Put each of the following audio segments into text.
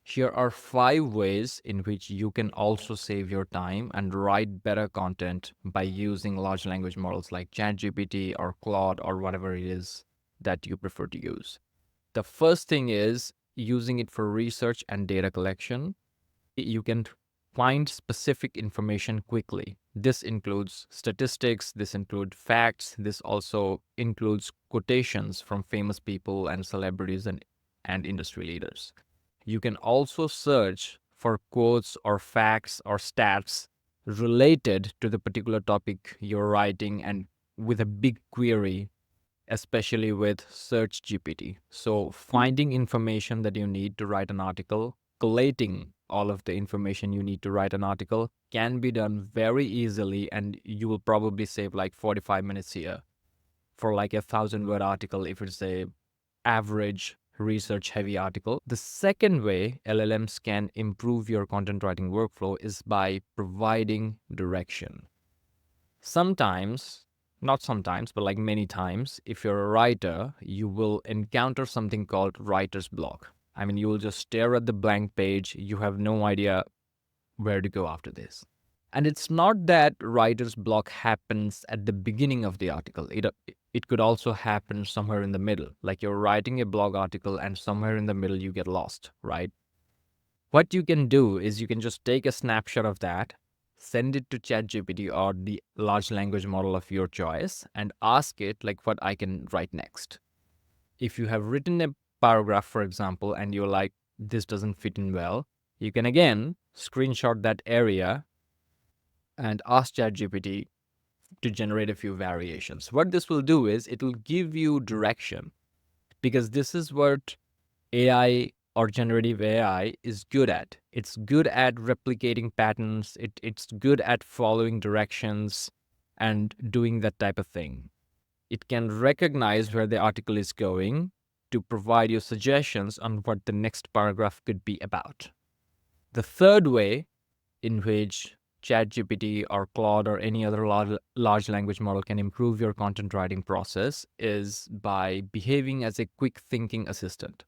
Here are 5 ways in which you can also save your time and write better content by using large language models like ChatGPT or Claude or whatever it is that you prefer to use. The first thing is using it for research and data collection. You can find specific information quickly. This includes statistics, this includes facts, this also includes quotations from famous people and celebrities and industry leaders. You can also search for quotes or facts or stats related to the particular topic you're writing and with a big query, especially with Search GPT. So, finding information that you need to write an article, collating all of the information you need to write an article can be done very easily, and you will probably save like 45 minutes here for like 1,000 word article if it's a average research heavy article. The second way LLMs can improve your content writing workflow is by providing direction. Sometimes, not sometimes, but like many times, if you're a writer, you will encounter something called writer's block. I mean, you will just stare at the blank page. You have no idea where to go after this. And it's not that writer's block happens at the beginning of the article. It could also happen somewhere in the middle. Like you're writing a blog article and somewhere in the middle you get lost, right? What you can do is you can just take a snapshot of that, send it to ChatGPT or the large language model of your choice, and ask it like what I can write next. If you have written a paragraph, for example, and you're like, this doesn't fit in well, you can again screenshot that area and ask ChatGPT to generate a few variations. What this will do is it will give you direction, because this is what AI or generative AI is good at. It's good at replicating patterns. It's good at following directions and doing that type of thing. It can recognize where the article is going to provide you suggestions on what the next paragraph could be about. The third way in which ChatGPT or Claude or any other large language model can improve your content writing process is by behaving as a quick thinking assistant.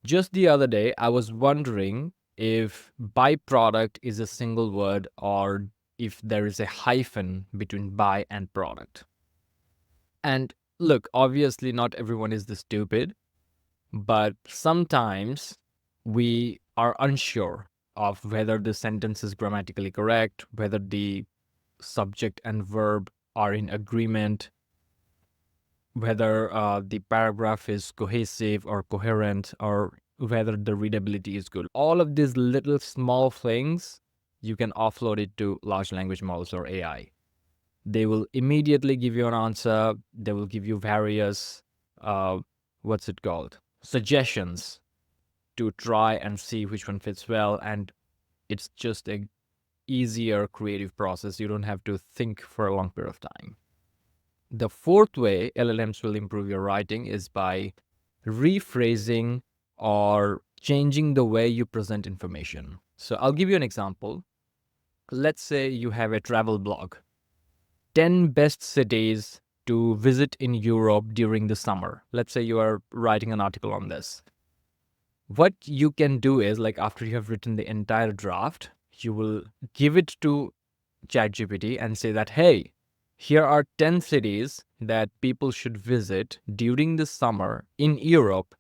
Just the other day, I was wondering if byproduct is a single word or if there is a hyphen between by and product. And look, obviously, not everyone is this stupid, but sometimes we are unsure of whether the sentence is grammatically correct, whether the subject and verb are in agreement, whether the paragraph is cohesive or coherent, or whether the readability is good. All of these little small things, you can offload it to large language models or AI. They will immediately give you an answer. They will give you various, suggestions to try and see which one fits well. And it's just a easier creative process. You don't have to think for a long period of time. The fourth way LLMs will improve your writing is by rephrasing or changing the way you present information. So I'll give you an example. Let's say you have a travel blog, 10 best cities to visit in Europe during the summer. Let's say you are writing an article on this. What you can do is, like, after you have written the entire draft, you will give it to ChatGPT and say that, hey, here are 10 cities that people should visit during the summer in Europe.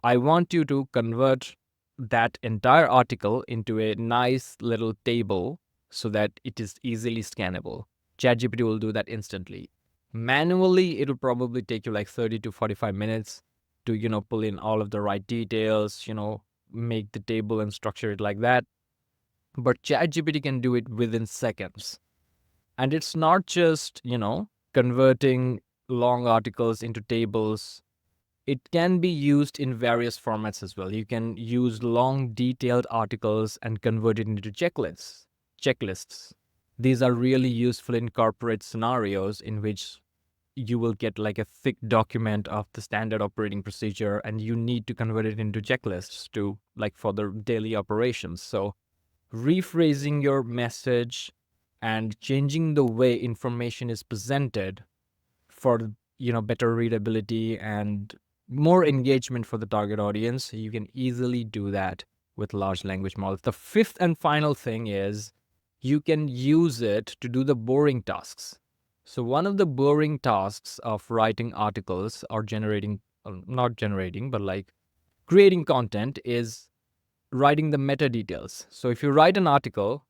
I want you to convert that entire article into a nice little table so that it is easily scannable. ChatGPT will do that instantly. Manually, it'll probably take you like 30 to 45 minutes to, pull in all of the right details, make the table and structure it like that. But ChatGPT can do it within seconds. And it's not just, converting long articles into tables. It can be used in various formats as well. You can use long, detailed articles and convert it into checklists. These are really useful in corporate scenarios in which you will get like a thick document of the standard operating procedure and you need to convert it into checklists to like for the daily operations. So rephrasing your message and changing the way information is presented for better readability and more engagement for the target audience. You can easily do that with large language models. The fifth and final thing is you can use it to do the boring tasks. So one of the boring tasks of writing articles or generating, not generating, but like creating content is writing the meta details. So if you write an article,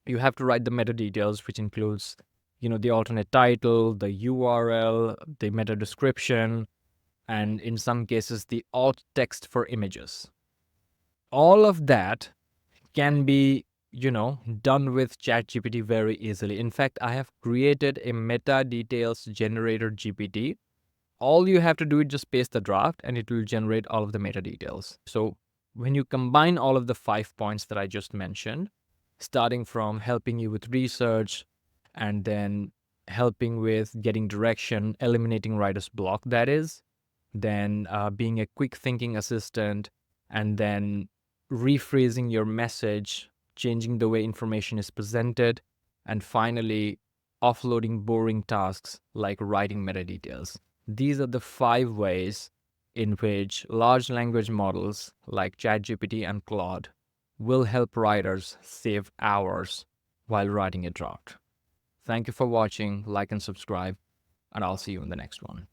you have to write the meta details, which includes, the alternate title, the URL, the meta description, and in some cases, the alt text for images. All of that can be, done with ChatGPT very easily. In fact, I have created a meta details generator GPT. All you have to do is just paste the draft and it will generate all of the meta details. So when you combine all of the 5 points that I just mentioned, starting from helping you with research and then helping with getting direction, eliminating writer's block, that is, then being a quick thinking assistant, and then rephrasing your message, changing the way information is presented, and finally offloading boring tasks like writing meta details. These are the 5 ways in which large language models like ChatGPT and Claude will help writers save hours while writing a draft. Thank you for watching, like and subscribe, and I'll see you in the next one.